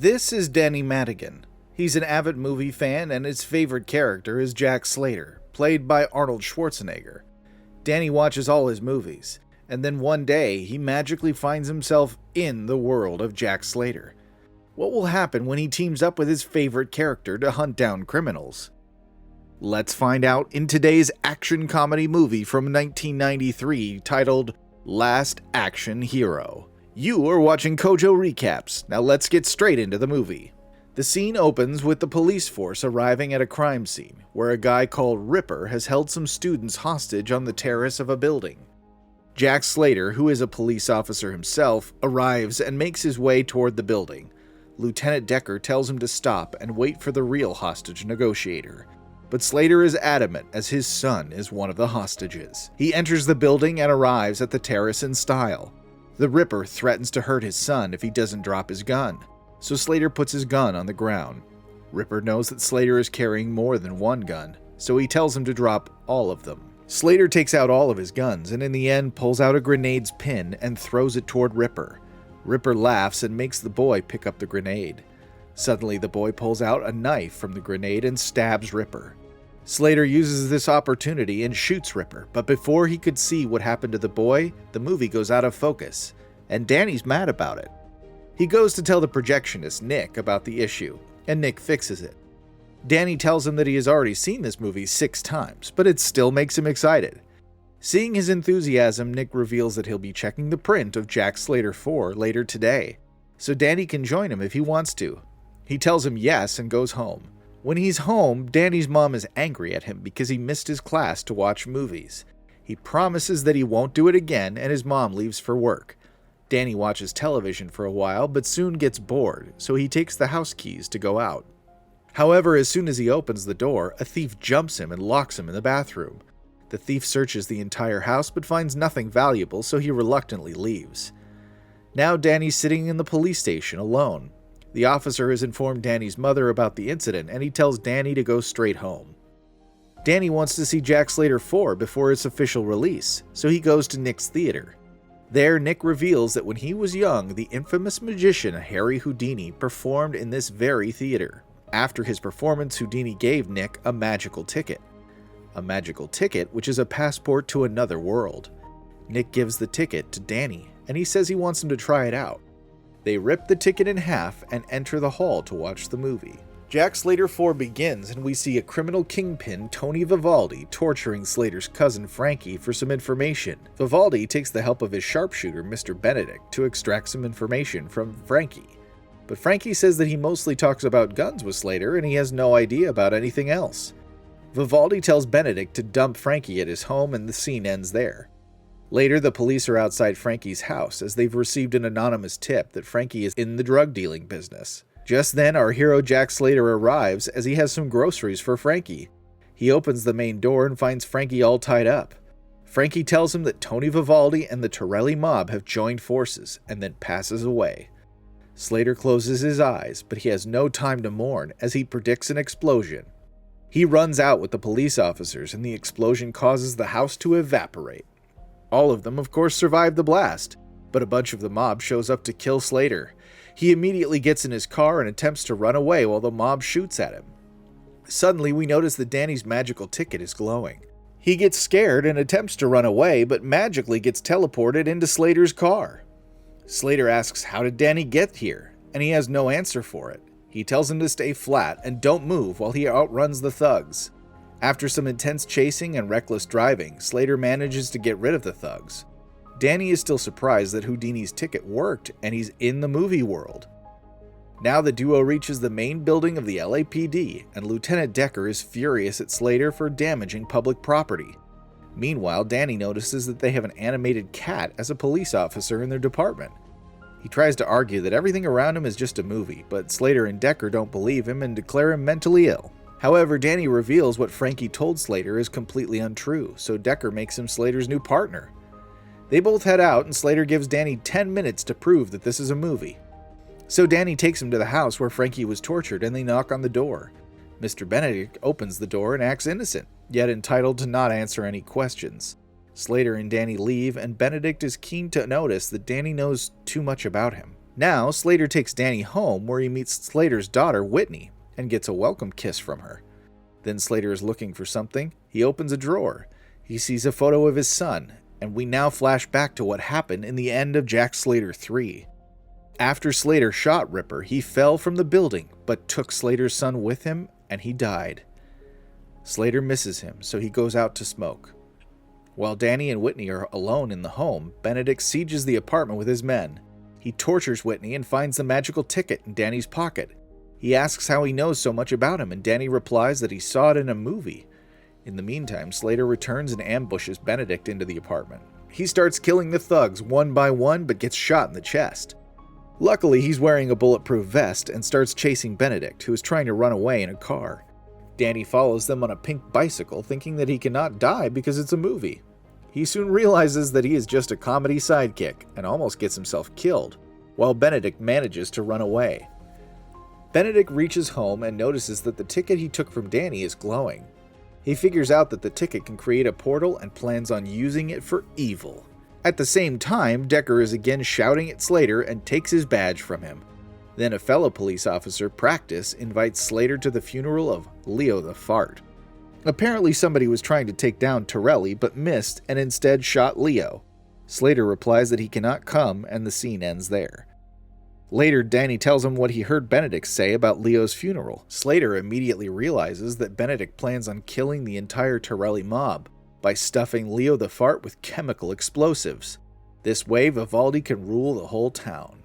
This is Danny Madigan. He's an avid movie fan and his favorite character is Jack Slater, played by Arnold Schwarzenegger. Danny watches all his movies, and then one day he magically finds himself in the world of Jack Slater. What will happen when he teams up with his favorite character to hunt down criminals? Let's find out in today's action comedy movie from 1993 titled Last Action Hero. You are watching Kojo Recaps. Now let's get straight into the movie. The scene opens with the police force arriving at a crime scene, where a guy called Ripper has held some students hostage on the terrace of a building. Jack Slater, who is a police officer himself, arrives and makes his way toward the building. Lieutenant Decker tells him to stop and wait for the real hostage negotiator. But Slater is adamant as his son is one of the hostages. He enters the building and arrives at the terrace in style. The Ripper threatens to hurt his son if he doesn't drop his gun, so Slater puts his gun on the ground. Ripper knows that Slater is carrying more than one gun, so he tells him to drop all of them. Slater takes out all of his guns and in the end pulls out a grenade's pin and throws it toward Ripper. Ripper laughs and makes the boy pick up the grenade. Suddenly the boy pulls out a knife from the grenade and stabs Ripper. Slater uses this opportunity and shoots Ripper, but before he could see what happened to the boy, the movie goes out of focus, and Danny's mad about it. He goes to tell the projectionist, Nick, about the issue, and Nick fixes it. Danny tells him that he has already seen this movie 6 times, but it still makes him excited. Seeing his enthusiasm, Nick reveals that he'll be checking the print of Jack Slater 4 later today, so Danny can join him if he wants to. He tells him yes and goes home. When he's home, Danny's mom is angry at him because he missed his class to watch movies. He promises that he won't do it again, and his mom leaves for work. Danny watches television for a while, but soon gets bored, so he takes the house keys to go out. However, as soon as he opens the door, a thief jumps him and locks him in the bathroom. The thief searches the entire house but finds nothing valuable, so he reluctantly leaves. Now Danny's sitting in the police station alone. The officer has informed Danny's mother about the incident, and he tells Danny to go straight home. Danny wants to see Jack Slater 4 before its official release, so he goes to Nick's theater. There, Nick reveals that when he was young, the infamous magician Harry Houdini performed in this very theater. After his performance, Houdini gave Nick a magical ticket. A magical ticket, which is a passport to another world. Nick gives the ticket to Danny, and he says he wants him to try it out. They rip the ticket in half and enter the hall to watch the movie. Jack Slater 4 begins and we see a criminal kingpin, Tony Vivaldi, torturing Slater's cousin Frankie for some information. Vivaldi takes the help of his sharpshooter, Mr. Benedict, to extract some information from Frankie. But Frankie says that he mostly talks about guns with Slater and he has no idea about anything else. Vivaldi tells Benedict to dump Frankie at his home and the scene ends there. Later, the police are outside Frankie's house as they've received an anonymous tip that Frankie is in the drug dealing business. Just then, our hero Jack Slater arrives as he has some groceries for Frankie. He opens the main door and finds Frankie all tied up. Frankie tells him that Tony Vivaldi and the Torelli mob have joined forces and then passes away. Slater closes his eyes, but he has no time to mourn as he predicts an explosion. He runs out with the police officers and the explosion causes the house to evaporate. All of them, of course, survive the blast, but a bunch of the mob shows up to kill Slater. He immediately gets in his car and attempts to run away while the mob shoots at him. Suddenly, we notice that Danny's magical ticket is glowing. He gets scared and attempts to run away, but magically gets teleported into Slater's car. Slater asks, "How did Danny get here?" and he has no answer for it. He tells him to stay flat and don't move while he outruns the thugs. After some intense chasing and reckless driving, Slater manages to get rid of the thugs. Danny is still surprised that Houdini's ticket worked and he's in the movie world. Now the duo reaches the main building of the LAPD and Lieutenant Decker is furious at Slater for damaging public property. Meanwhile, Danny notices that they have an animated cat as a police officer in their department. He tries to argue that everything around him is just a movie, but Slater and Decker don't believe him and declare him mentally ill. However, Danny reveals what Frankie told Slater is completely untrue, so Decker makes him Slater's new partner. They both head out, and Slater gives Danny 10 minutes to prove that this is a movie. So Danny takes him to the house where Frankie was tortured, and they knock on the door. Mr. Benedict opens the door and acts innocent, yet entitled to not answer any questions. Slater and Danny leave, and Benedict is keen to notice that Danny knows too much about him. Now, Slater takes Danny home where he meets Slater's daughter, Whitney, and gets a welcome kiss from her. Then Slater is looking for something. He opens a drawer. He sees a photo of his son, and we now flash back to what happened in the end of Jack Slater 3. After Slater shot Ripper, he fell from the building, but took Slater's son with him, and he died. Slater misses him, so he goes out to smoke. While Danny and Whitney are alone in the home, Benedict sieges the apartment with his men. He tortures Whitney and finds the magical ticket in Danny's pocket. He asks how he knows so much about him, and Danny replies that he saw it in a movie. In the meantime, Slater returns and ambushes Benedict into the apartment. He starts killing the thugs one by one, but gets shot in the chest. Luckily, he's wearing a bulletproof vest and starts chasing Benedict, who is trying to run away in a car. Danny follows them on a pink bicycle, thinking that he cannot die because it's a movie. He soon realizes that he is just a comedy sidekick and almost gets himself killed, while Benedict manages to run away. Benedict reaches home and notices that the ticket he took from Danny is glowing. He figures out that the ticket can create a portal and plans on using it for evil. At the same time, Decker is again shouting at Slater and takes his badge from him. Then a fellow police officer, Practice, invites Slater to the funeral of Leo the Fart. Apparently somebody was trying to take down Torelli but missed and instead shot Leo. Slater replies that he cannot come, and the scene ends there. Later, Danny tells him what he heard Benedict say about Leo's funeral. Slater immediately realizes that Benedict plans on killing the entire Torelli mob by stuffing Leo the Fart with chemical explosives. This way, Vivaldi can rule the whole town.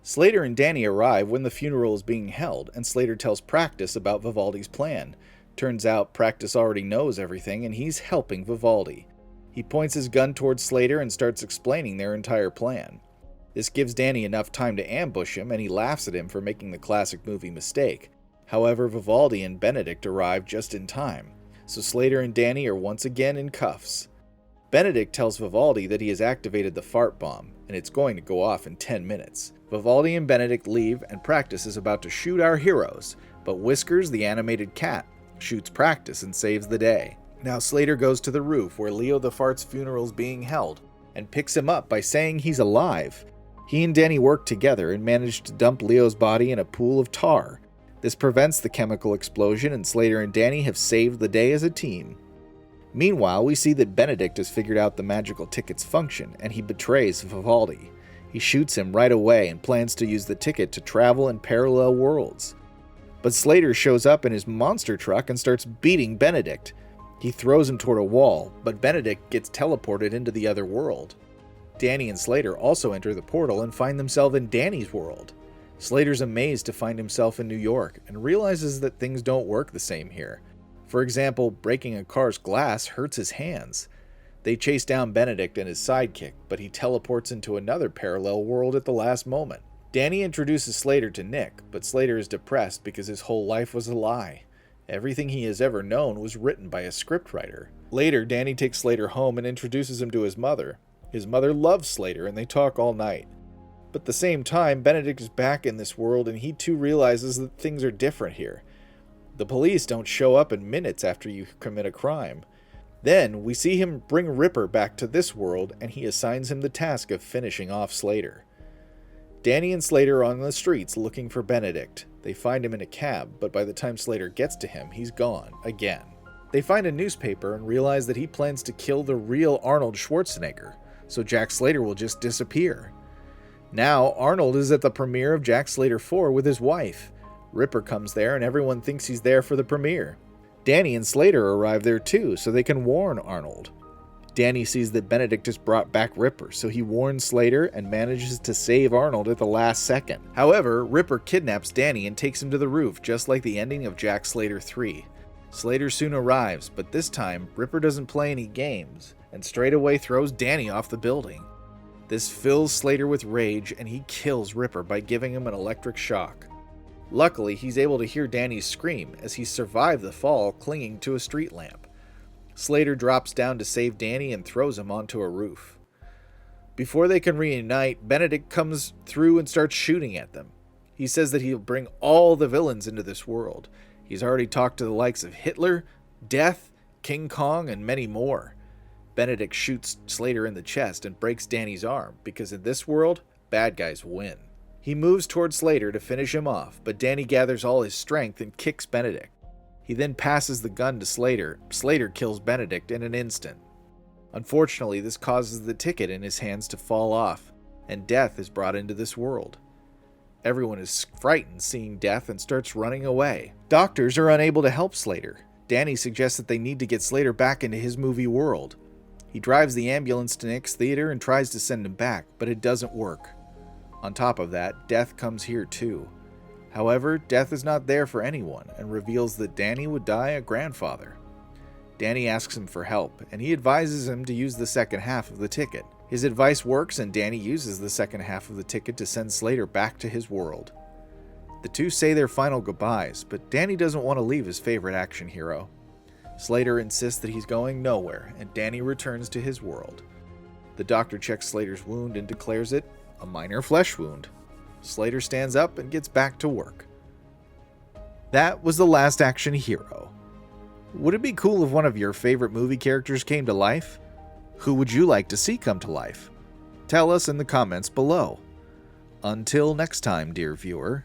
Slater and Danny arrive when the funeral is being held, and Slater tells Practice about Vivaldi's plan. Turns out Practice already knows everything, and he's helping Vivaldi. He points his gun towards Slater and starts explaining their entire plan. This gives Danny enough time to ambush him, and he laughs at him for making the classic movie mistake. However, Vivaldi and Benedict arrive just in time, so Slater and Danny are once again in cuffs. Benedict tells Vivaldi that he has activated the fart bomb, and it's going to go off in 10 minutes. Vivaldi and Benedict leave, and Practice is about to shoot our heroes, but Whiskers, the animated cat, shoots Practice and saves the day. Now Slater goes to the roof where Leo the Fart's funeral is being held, and picks him up by saying he's alive. He and Danny work together and manage to dump Leo's body in a pool of tar. This prevents the chemical explosion, and Slater and Danny have saved the day as a team. Meanwhile, we see that Benedict has figured out the magical ticket's function, and he betrays Vivaldi. He shoots him right away and plans to use the ticket to travel in parallel worlds. But Slater shows up in his monster truck and starts beating Benedict. He throws him toward a wall, but Benedict gets teleported into the other world. Danny and Slater also enter the portal and find themselves in Danny's world. Slater's amazed to find himself in New York and realizes that things don't work the same here. For example, breaking a car's glass hurts his hands. They chase down Benedict and his sidekick, but he teleports into another parallel world at the last moment. Danny introduces Slater to Nick, but Slater is depressed because his whole life was a lie. Everything he has ever known was written by a scriptwriter. Later, Danny takes Slater home and introduces him to his mother. His mother loves Slater, and they talk all night. But at the same time, Benedict is back in this world, and he too realizes that things are different here. The police don't show up in minutes after you commit a crime. Then, we see him bring Ripper back to this world, and he assigns him the task of finishing off Slater. Danny and Slater are on the streets looking for Benedict. They find him in a cab, but by the time Slater gets to him, he's gone, again. They find a newspaper and realize that he plans to kill the real Arnold Schwarzenegger, so Jack Slater will just disappear. Now, Arnold is at the premiere of Jack Slater 4 with his wife. Ripper comes there and everyone thinks he's there for the premiere. Danny and Slater arrive there too, so they can warn Arnold. Danny sees that Benedict has brought back Ripper, so he warns Slater and manages to save Arnold at the last second. However, Ripper kidnaps Danny and takes him to the roof, just like the ending of Jack Slater 3. Slater soon arrives, but this time, Ripper doesn't play any games, and straight away throws Danny off the building. This fills Slater with rage, and he kills Ripper by giving him an electric shock. Luckily, he's able to hear Danny scream as he survived the fall clinging to a street lamp. Slater drops down to save Danny and throws him onto a roof. Before they can reunite, Benedict comes through and starts shooting at them. He says that he'll bring all the villains into this world. He's already talked to the likes of Hitler, Death, King Kong, and many more. Benedict shoots Slater in the chest and breaks Danny's arm, because in this world, bad guys win. He moves toward Slater to finish him off, but Danny gathers all his strength and kicks Benedict. He then passes the gun to Slater. Slater kills Benedict in an instant. Unfortunately, this causes the ticket in his hands to fall off, and Death is brought into this world. Everyone is frightened seeing Death and starts running away. Doctors are unable to help Slater. Danny suggests that they need to get Slater back into his movie world. He drives the ambulance to Nick's theater and tries to send him back, but it doesn't work. On top of that, Death comes here too. However, Death is not there for anyone and reveals that Danny would die a grandfather. Danny asks him for help, and he advises him to use the second half of the ticket. His advice works, and Danny uses the second half of the ticket to send Slater back to his world. The two say their final goodbyes, but Danny doesn't want to leave his favorite action hero. Slater insists that he's going nowhere, and Danny returns to his world. The doctor checks Slater's wound and declares it a minor flesh wound. Slater stands up and gets back to work. That was The Last Action Hero. Would it be cool if one of your favorite movie characters came to life? Who would you like to see come to life? Tell us in the comments below. Until next time, dear viewer.